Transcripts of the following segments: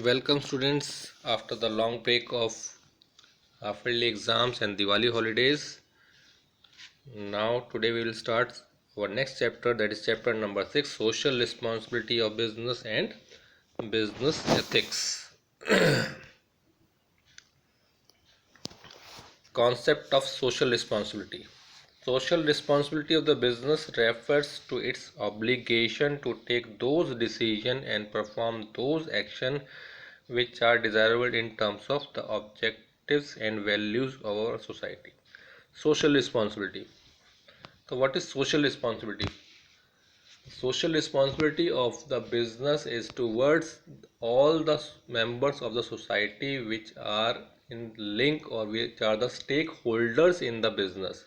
Welcome students after the long break of half-yearly exams and Diwali holidays. Now today we will start our next chapter, that is chapter number 6, social responsibility of business and business ethics. Concept of social responsibility. Social responsibility of the business refers to its obligation to take those decisions and perform those actions which are desirable in terms of the objectives and values of our society. Social responsibility. So what is social responsibility? Social responsibility of the business is towards all the members of the society which are in link or which are the stakeholders in the business,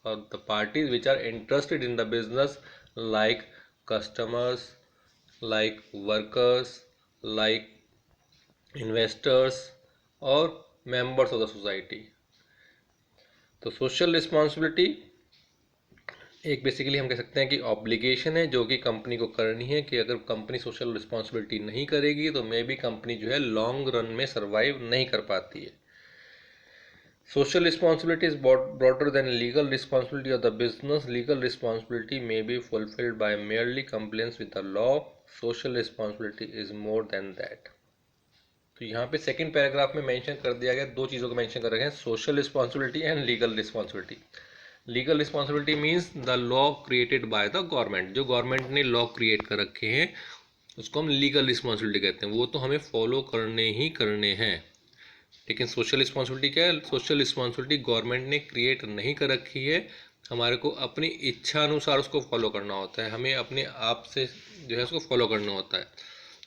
or the parties which are interested in the business, like customers, like workers, like investors, or members of the society. तो social responsibility एक basically हम कह सकते हैं कि obligation है जो कि कंपनी को करनी है, कि अगर कंपनी सोशल रिस्पॉन्सिबिलिटी नहीं करेगी तो मे बी कंपनी जो है लॉन्ग रन में सर्वाइव नहीं कर पाती है. Social responsibility is broader than legal responsibility of the business. Legal responsibility may be fulfilled by merely compliance with the law. Social responsibility is more than that. तो यहाँ पे सेकंड पैराग्राफ में mention कर दिया गया, दो चीज़ों को मेंशन कर रखे हैं, social responsibility and legal responsibility. Legal responsibility means the law created by the government. जो गवर्नमेंट ने लॉ क्रिएट कर रखे हैं उसको हम लीगल रिस्पॉन्सिबिलिटी कहते हैं, वो तो हमें फॉलो करने ही करने हैं. लेकिन सोशल रिस्पॉन्सिबिलिटी क्या है? सोशल रिस्पॉन्सिबिलिटी गवर्नमेंट ने क्रिएट नहीं कर रखी है, हमारे को अपनी इच्छा अनुसार उसको फॉलो करना होता है, हमें अपने आप से जो है उसको फॉलो करना होता है.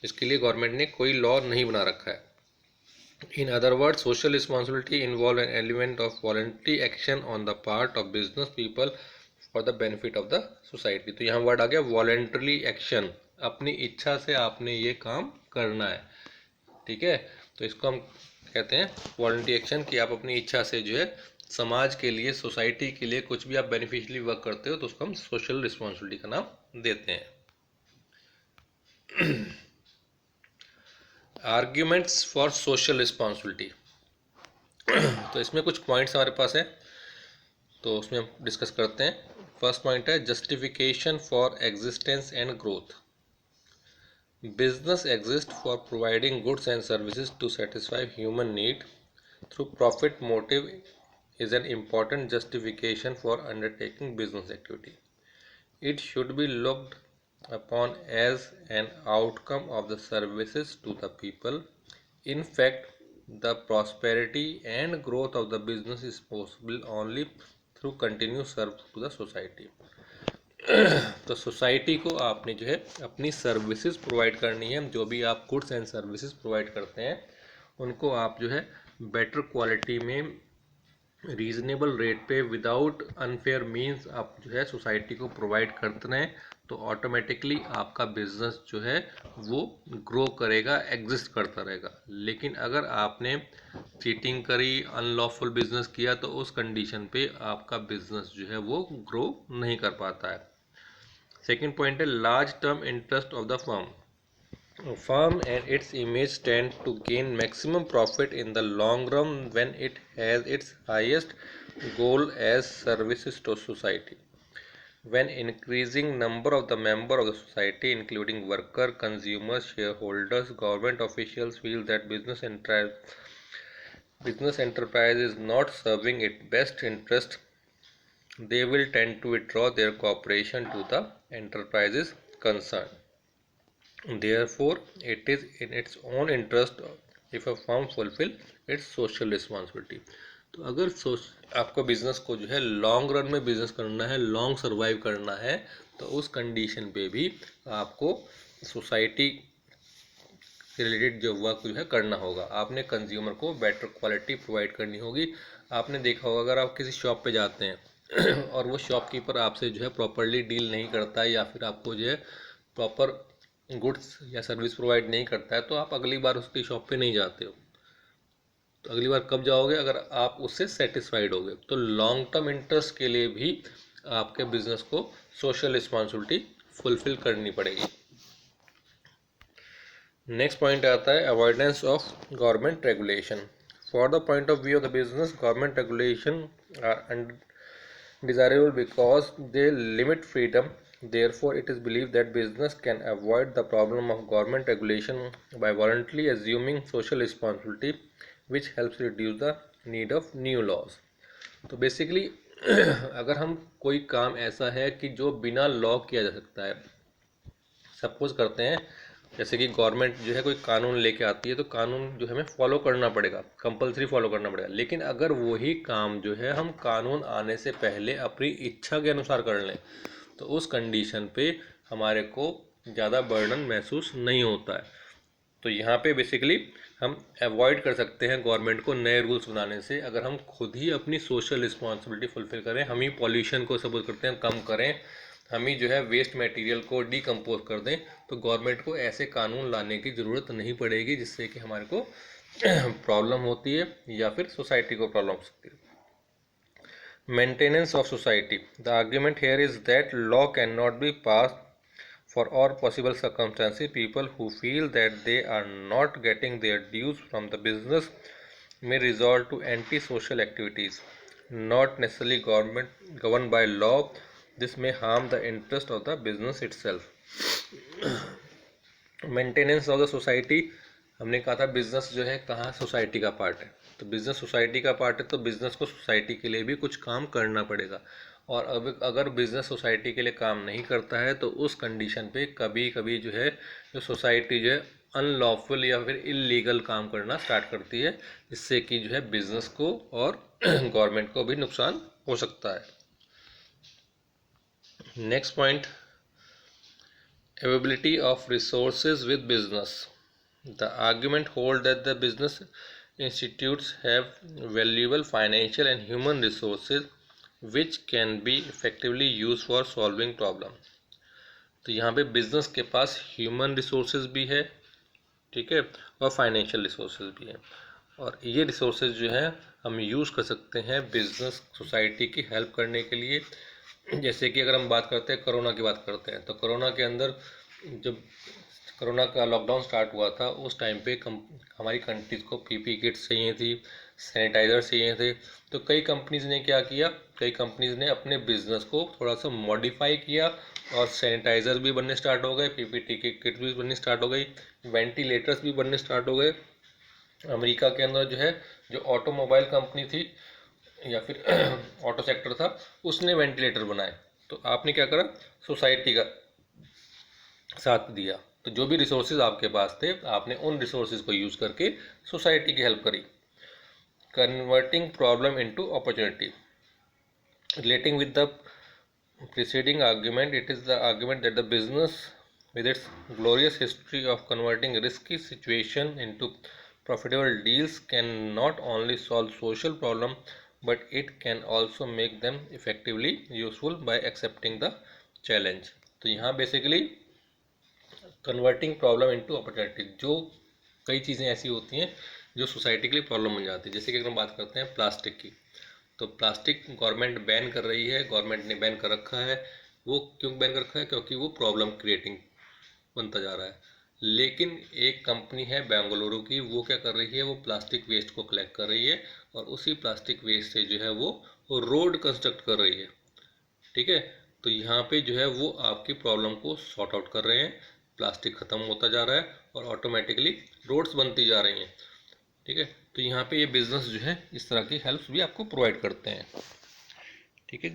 इसके लिए गवर्नमेंट ने कोई लॉ नहीं बना रखा है. In other words, social responsibility involve an element of voluntary action on the part of business people for the benefit of the society. तो यहाँ वर्ड आ गया वॉलेंटरी एक्शन, अपनी इच्छा से आपने ये काम करना है. ठीक है, तो इसको हम कहते हैं वॉलंटरी एक्शन, कि आप अपनी इच्छा से जो है समाज के लिए, सोसाइटी के लिए कुछ भी आप बेनिफिशियली वर्क करते हो तो उसको हम सोशल रिस्पॉन्सिबिलिटी का नाम देते हैं. Arguments for social responsibility. तो इसमें कुछ पॉइंट्स हमारे पास है, तो उसमें हम डिस्कस करते हैं. फर्स्ट पॉइंट है justification for existence and growth. Business exists for providing goods and services to satisfy human need through profit motive is an important justification for undertaking business activity. It should be looked upon as an outcome of the services to the people. In fact, the prosperity and growth of the business is possible only through continuous service to the society. तो society को आपने जो है अपनी services provide करनी है. जो भी आप गुड्स एंड सर्विसेज प्रोवाइड करते हैं उनको आप जो है बेटर क्वालिटी में, रीजनेबल रेट पे, विदाउट अनफेयर मींस आप जो है सोसाइटी को प्रोवाइड करते रहें, तो ऑटोमेटिकली आपका बिजनेस जो है वो ग्रो करेगा, एग्जिस्ट करता रहेगा. लेकिन अगर आपने चीटिंग करी, अनलॉफुल बिजनेस किया, तो उस कंडीशन पे आपका बिजनेस जो है वो ग्रो नहीं कर पाता है. सेकेंड पॉइंट है large term interest of the firm. Firm and its image stand to gain maximum profit in the long run when it has its highest goal as services to society. When increasing number of the member of the society, including worker, consumers, shareholders, government officials, feel that business enterprise is not serving its best interest, they will tend to withdraw their cooperation to the enterprises concerned. Therefore, it is in its own interest if a firm fulfill its social responsibility. तो अगर आपको business को जो है long run में business करना है, long survive करना है, तो उस कंडीशन पे भी आपको सोसाइटी से रिलेटेड जो वर्क जो है करना होगा. आपने कंज्यूमर को बेटर क्वालिटी प्रोवाइड करनी होगी. आपने देखा होगा अगर आप किसी शॉप पे जाते हैं और वो शॉपकीपर आपसे जो है प्रॉपरली डील नहीं करता है, या फिर आपको जो है प्रॉपर गुड्स या सर्विस प्रोवाइड नहीं करता है, तो आप अगली बार उसकी शॉप पे नहीं जाते हो. तो अगली बार कब जाओगे? अगर आप उससे सेटिस्फाइड होगे. तो लॉन्ग टर्म इंटरेस्ट के लिए भी आपके बिजनेस को सोशल रिस्पॉन्सिबिलिटी फुलफिल करनी पड़ेगी. नेक्स्ट पॉइंट आता है avoidance of government regulation. For the point of view of the business, government regulation are desirable because they limit freedom. Therefore, it is believed that business can avoid the problem of government regulation by voluntarily assuming social responsibility, which helps reduce the need of new laws. तो basically अगर हम कोई काम ऐसा है कि जो बिना लॉ किया जा सकता है, सपोज करते हैं जैसे कि गवर्नमेंट जो है कोई कानून लेके आती है तो कानून जो हमें फॉलो करना पड़ेगा, कंपलसरी फॉलो करना पड़ेगा। लेकिन अगर वही काम जो है हम कानून आने से पहले अपनी इच्छा के अनुसार कर लें तो उस कंडीशन पे हमारे को ज़्यादा बर्डन महसूस नहीं होता है। तो यहाँ पे बेसिकली हम अवॉइड कर सकते हैं गवर्नमेंट को नए रूल्स बनाने से, अगर हम खुद ही अपनी सोशल रिस्पॉन्सिबिलिटी फुलफिल करें, हम ही पॉल्यूशन को सपोज करते हैं कम करें, हम ही जो है वेस्ट मटेरियल को डीकम्पोज कर दें, तो गवर्नमेंट को ऐसे कानून लाने की ज़रूरत नहीं पड़ेगी जिससे कि हमारे को प्रॉब्लम होती है या फिर सोसाइटी को प्रॉब्लम हो सकती है। Maintenance of society, the argument here is that law can not be pass for all possible circumstances. People who feel that they are not getting their dues from the business may resort to anti-social activities, not necessarily governed by law. This may harm the interest of the business itself. Maintenance of the society, हमने कहा था business जो है कहाँ society का part है, तो business society का पार्ट है तो बिजनेस को सोसाइटी के लिए भी कुछ काम करना पड़ेगा। और अब अगर बिजनेस सोसाइटी के लिए काम नहीं करता है तो उस कंडीशन पे कभी कभी जो है जो सोसाइटी जो है अनलॉफुल या फिर इलीगल काम करना स्टार्ट करती है, जिससे कि जो है बिजनेस को और गवर्नमेंट को भी नुकसान हो सकता है। Next point, availability of resources with business. The argument holds that the business institutes have valuable financial and human resources which can be effectively used for solving problem. तो यहाँ पे बिजनेस के पास ह्यूमन रिसोर्सेज भी है, ठीक है, और financial resources भी है, और ये रिसोर्सेज जो है हम यूज़ कर सकते हैं बिजनेस सोसाइटी की हेल्प करने के लिए। जैसे कि अगर हम बात करते हैं कोरोना की बात करते हैं, तो कोरोना के अंदर जब कोरोना का लॉकडाउन स्टार्ट हुआ था उस टाइम पे हमारी कंट्रीज को पीपी किट्स चाहिए थी, सैनिटाइज़र चाहिए थे, तो कई कंपनीज ने क्या किया, कई कंपनीज ने अपने बिजनेस को थोड़ा सा मॉडिफाई किया और सैनिटाइज़र भी बनने स्टार्ट हो गए, पीपीटी की किट भी बननी स्टार्ट हो गई, वेंटिलेटर्स भी बनने स्टार्ट हो गए। अमेरिका के अंदर जो है जो ऑटोमोबाइल कंपनी थी या फिर ऑटो सेक्टर था उसने वेंटिलेटर बनाए, तो आपने क्या करा, सोसाइटी का साथ दिया। तो जो भी रिसोर्सेज आपके पास थे आपने उन रिसोर्सेज को यूज़ करके सोसाइटी की हेल्प करी। Converting problem into opportunity, relating with the preceding argument, it is the argument that the business with its glorious history of converting risky situation into profitable deals can not only solve social problem but it can also make them effectively useful by accepting the challenge. तो यहाँ basically converting problem into opportunity, जो कई चीज़ें ऐसी होती हैं जो society के लिए प्रॉब्लम बन जाती है। जैसे कि अगर हम बात करते हैं प्लास्टिक की, तो प्लास्टिक गवर्नमेंट बैन कर रही है, गवर्नमेंट ने बैन कर रखा है। वो क्यों बैन कर रखा है, क्योंकि वो प्रॉब्लम क्रिएटिंग बनता जा रहा है। लेकिन एक कंपनी है बेंगलुरु की, वो क्या कर रही है, वो प्लास्टिक वेस्ट को कलेक्ट कर रही है और उसी प्लास्टिक वेस्ट से जो है वो रोड कंस्ट्रक्ट कर रही है, ठीक है। तो यहाँ पे जो है वो आपकी प्रॉब्लम को सॉर्ट आउट कर रहे हैं, प्लास्टिक ख़त्म होता जा रहा है और ऑटोमेटिकली रोड्स बनती जा रही हैं, ठीक है। तो यहाँ पे ये बिजनेस जो है इस तरह की हेल्प्स भी आपको प्रोवाइड करते हैं, ठीक है।